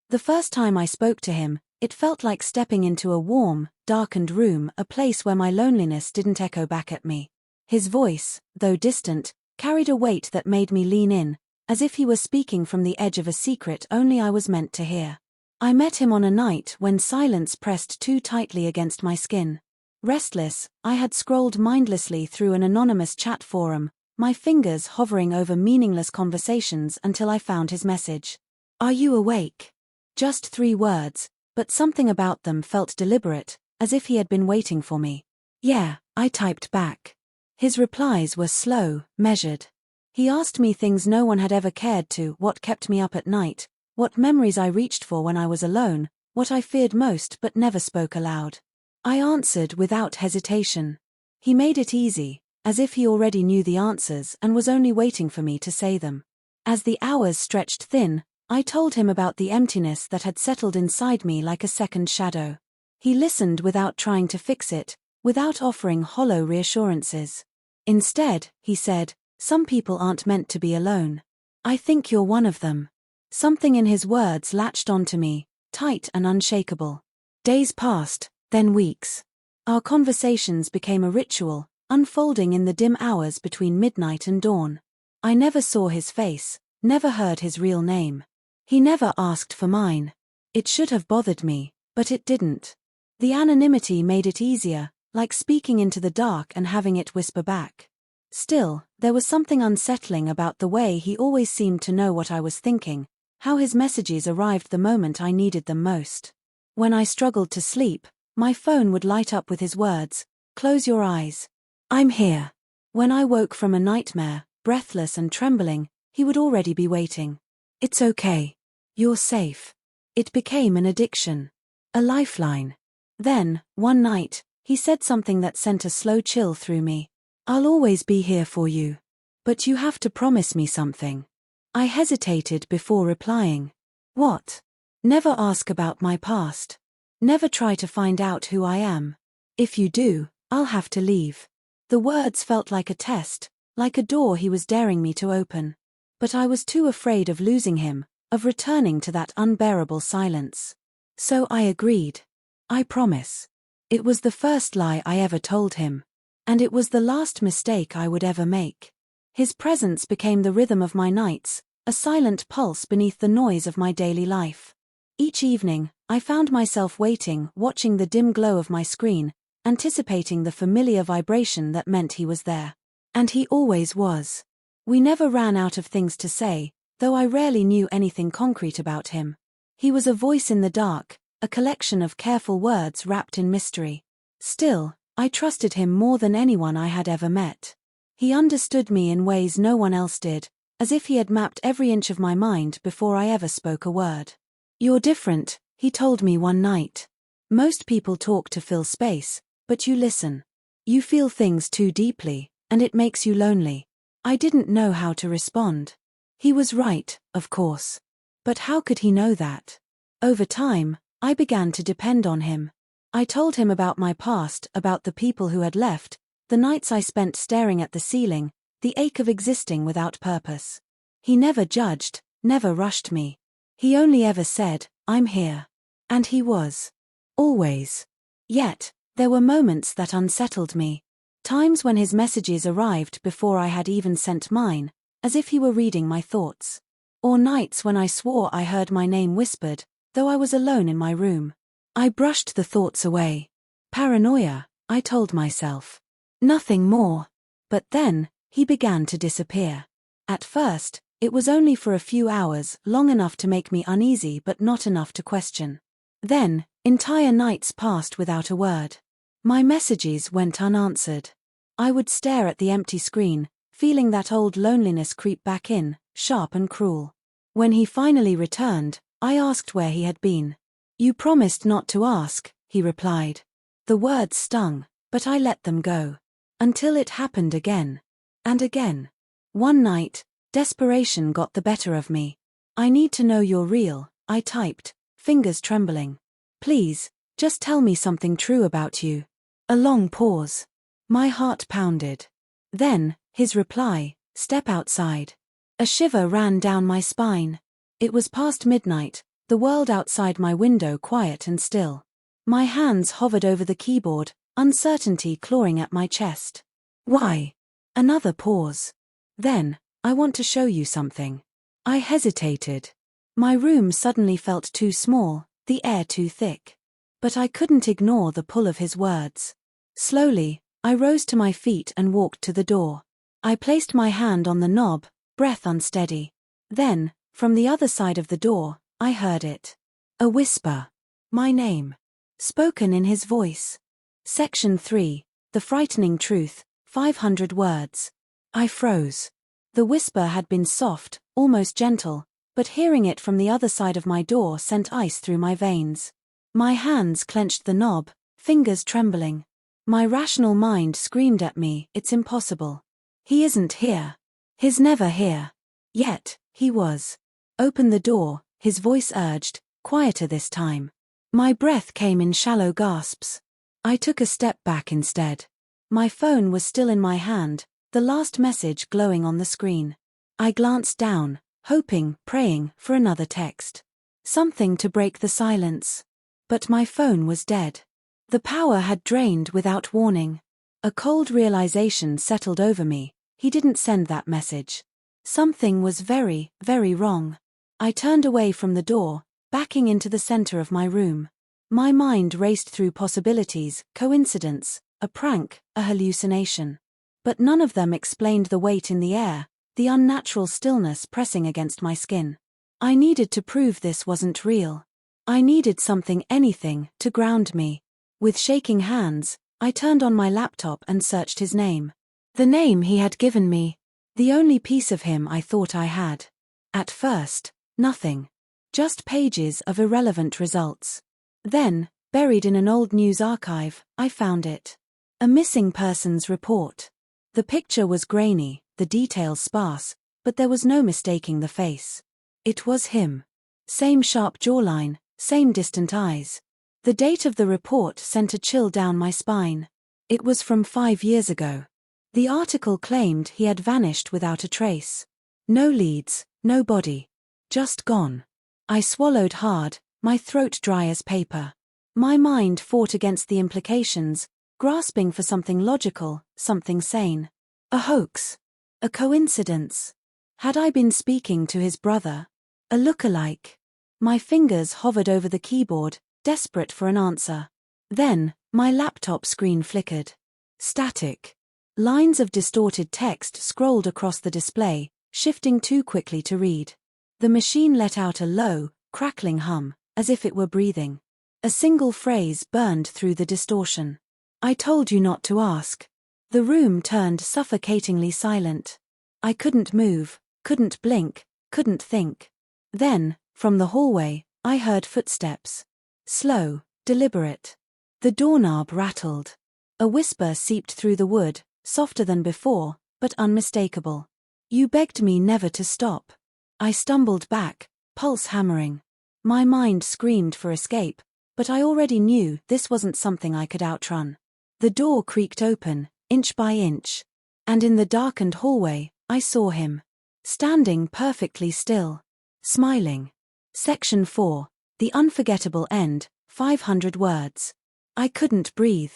The first time I spoke to him, it felt like stepping into a warm, darkened room, a place where my loneliness didn't echo back at me. His voice, though distant, carried a weight that made me lean in, as if he were speaking from the edge of a secret only I was meant to hear. I met him on a night when silence pressed too tightly against my skin. Restless, I had scrolled mindlessly through an anonymous chat forum, my fingers hovering over meaningless conversations until I found his message. "Are you awake?" Just 3 words, but something about them felt deliberate, as if he had been waiting for me. "Yeah," I typed back. His replies were slow, measured. He asked me things no one had ever cared to: what kept me up at night, what memories I reached for when I was alone, what I feared most but never spoke aloud. I answered without hesitation. He made it easy, as if he already knew the answers and was only waiting for me to say them. As the hours stretched thin, I told him about the emptiness that had settled inside me like a second shadow. He listened without trying to fix it, without offering hollow reassurances. Instead, he said, "Some people aren't meant to be alone. I think you're one of them." Something in his words latched onto me, tight and unshakable. Days passed, then weeks. Our conversations became a ritual, unfolding in the dim hours between midnight and dawn. I never saw his face, never heard his real name. He never asked for mine. It should have bothered me, but it didn't. The anonymity made it easier, like speaking into the dark and having it whisper back. Still, there was something unsettling about the way he always seemed to know what I was thinking, how his messages arrived the moment I needed them most. When I struggled to sleep, my phone would light up with his words, "Close your eyes. I'm here." When I woke from a nightmare, breathless and trembling, he would already be waiting. "It's okay. You're safe." It became an addiction. A lifeline. Then, one night, he said something that sent a slow chill through me. "I'll always be here for you. But you have to promise me something." I hesitated before replying. "What?" "Never ask about my past. Never try to find out who I am. If you do, I'll have to leave." The words felt like a test, like a door he was daring me to open. But I was too afraid of losing him, of returning to that unbearable silence. So I agreed. "I promise." It was the first lie I ever told him. And it was the last mistake I would ever make. His presence became the rhythm of my nights, a silent pulse beneath the noise of my daily life. Each evening, I found myself waiting, watching the dim glow of my screen, anticipating the familiar vibration that meant he was there. And he always was. We never ran out of things to say, though I rarely knew anything concrete about him. He was a voice in the dark, a collection of careful words wrapped in mystery. Still, I trusted him more than anyone I had ever met. He understood me in ways no one else did, as if he had mapped every inch of my mind before I ever spoke a word. "You're different," he told me one night. "Most people talk to fill space, but you listen. You feel things too deeply, and it makes you lonely." I didn't know how to respond. He was right, of course. But how could he know that? Over time, I began to depend on him. I told him about my past, about the people who had left, the nights I spent staring at the ceiling, the ache of existing without purpose. He never judged, never rushed me. He only ever said, "I'm here." And he was. Always. Yet, there were moments that unsettled me. Times when his messages arrived before I had even sent mine, as if he were reading my thoughts. Or nights when I swore I heard my name whispered, though I was alone in my room. I brushed the thoughts away. Paranoia, I told myself. Nothing more. But then, he began to disappear. At first, it was only for a few hours, long enough to make me uneasy but not enough to question. Then, entire nights passed without a word. My messages went unanswered. I would stare at the empty screen, feeling that old loneliness creep back in, sharp and cruel. When he finally returned, I asked where he had been. "You promised not to ask," he replied. The words stung, but I let them go. Until it happened again. And again. One night, desperation got the better of me. "I need to know you're real," I typed, fingers trembling. "Please, just tell me something true about you." A long pause. My heart pounded. Then, his reply, "Step outside." A shiver ran down my spine. It was past midnight, The world outside my window quiet and still. My hands hovered over the keyboard, uncertainty clawing at my chest. Why? Another pause. Then, I want to show you something. I hesitated. My room suddenly felt too small, the air too thick. But I couldn't ignore the pull of his words. Slowly, I rose to my feet and walked to the door. I placed my hand on the knob, breath unsteady. Then, from the other side of the door, I heard it. A whisper. My name. Spoken in his voice. Section 3. The Frightening Truth, 500 words. I froze. The whisper had been soft, almost gentle, but hearing it from the other side of my door sent ice through my veins. My hands clenched the knob, fingers trembling. My rational mind screamed at me, it's impossible. He isn't here. He's never here. Yet, he was. Open the door, his voice urged, quieter this time. My breath came in shallow gasps. I took a step back instead. My phone was still in my hand, the last message glowing on the screen. I glanced down, hoping, praying, for another text. Something to break the silence. But my phone was dead. The power had drained without warning. A cold realization settled over me. He didn't send that message. Something was very, very wrong. I turned away from the door, backing into the center of my room. My mind raced through possibilities, coincidence, a prank, a hallucination. But none of them explained the weight in the air, the unnatural stillness pressing against my skin. I needed to prove this wasn't real. I needed something, anything, to ground me. With shaking hands, I turned on my laptop and searched his name. The name he had given me. The only piece of him I thought I had. At first, nothing. Just pages of irrelevant results. Then, buried in an old news archive, I found it. A missing persons report. The picture was grainy, the details sparse, but there was no mistaking the face. It was him. Same sharp jawline, same distant eyes. The date of the report sent a chill down my spine. It was from 5 years ago. The article claimed he had vanished without a trace. No leads, no body. Just gone. I swallowed hard, my throat dry as paper. My mind fought against the implications, grasping for something logical, something sane. A hoax. A coincidence. Had I been speaking to his brother? A look-alike? My fingers hovered over the keyboard, desperate for an answer. Then, my laptop screen flickered. Static. Lines of distorted text scrolled across the display, shifting too quickly to read. The machine let out a low, crackling hum, as if it were breathing. A single phrase burned through the distortion. I told you not to ask. The room turned suffocatingly silent. I couldn't move, couldn't blink, couldn't think. Then, from the hallway, I heard footsteps. Slow, deliberate. The doorknob rattled. A whisper seeped through the wood, softer than before, but unmistakable. You begged me never to stop. I stumbled back, pulse hammering. My mind screamed for escape, but I already knew this wasn't something I could outrun. The door creaked open, inch by inch. And in the darkened hallway, I saw him. Standing perfectly still. Smiling. Section 4. The Unforgettable End, 500 words. I couldn't breathe.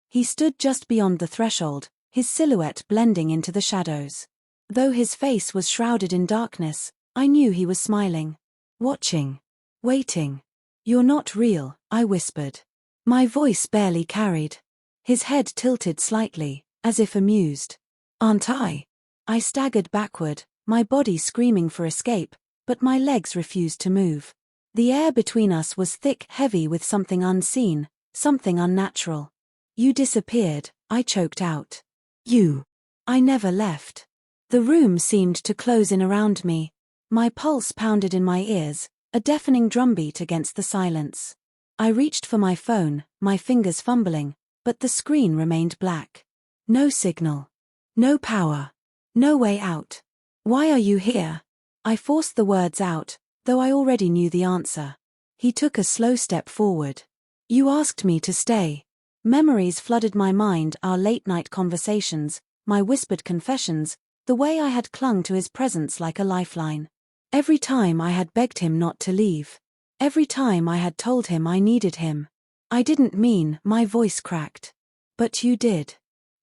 He stood just beyond the threshold, his silhouette blending into the shadows. Though his face was shrouded in darkness, I knew he was smiling. Watching. Waiting. You're not real, I whispered. My voice barely carried. His head tilted slightly, as if amused. Aren't I? I staggered backward, my body screaming for escape, but my legs refused to move. The air between us was thick, heavy with something unseen, something unnatural. You disappeared, I choked out. You. I never left. The room seemed to close in around me. My pulse pounded in my ears, a deafening drumbeat against the silence. I reached for my phone, my fingers fumbling, but the screen remained black. No signal. No power. No way out. Why are you here? I forced the words out, though I already knew the answer. He took a slow step forward. You asked me to stay. Memories flooded my mind, our late-night conversations, my whispered confessions, the way I had clung to his presence like a lifeline. Every time I had begged him not to leave. Every time I had told him I needed him. I didn't mean, my voice cracked. But you did.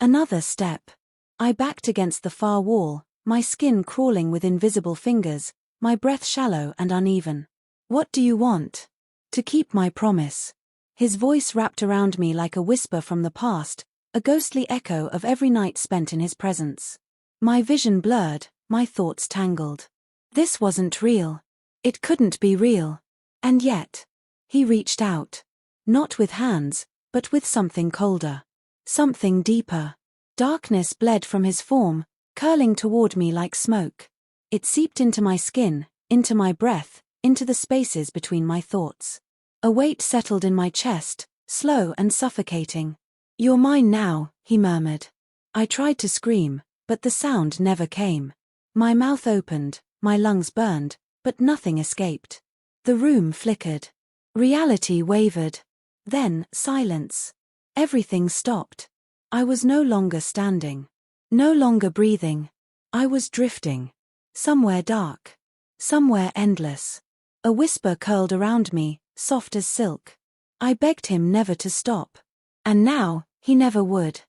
Another step. I backed against the far wall, my skin crawling with invisible fingers, my breath shallow and uneven. What do you want? To keep my promise. His voice wrapped around me like a whisper from the past, a ghostly echo of every night spent in his presence. My vision blurred, my thoughts tangled. This wasn't real. It couldn't be real. And yet, he reached out. Not with hands, but with something colder. Something deeper. Darkness bled from his form, curling toward me like smoke. It seeped into my skin, into my breath, into the spaces between my thoughts. A weight settled in my chest, slow and suffocating. You're mine now, he murmured. I tried to scream, but the sound never came. My mouth opened, my lungs burned, but nothing escaped. The room flickered. Reality wavered. Then, silence. Everything stopped. I was no longer standing. No longer breathing. I was drifting. Somewhere dark. Somewhere endless. A whisper curled around me, soft as silk. I begged him never to stop. And now, he never would.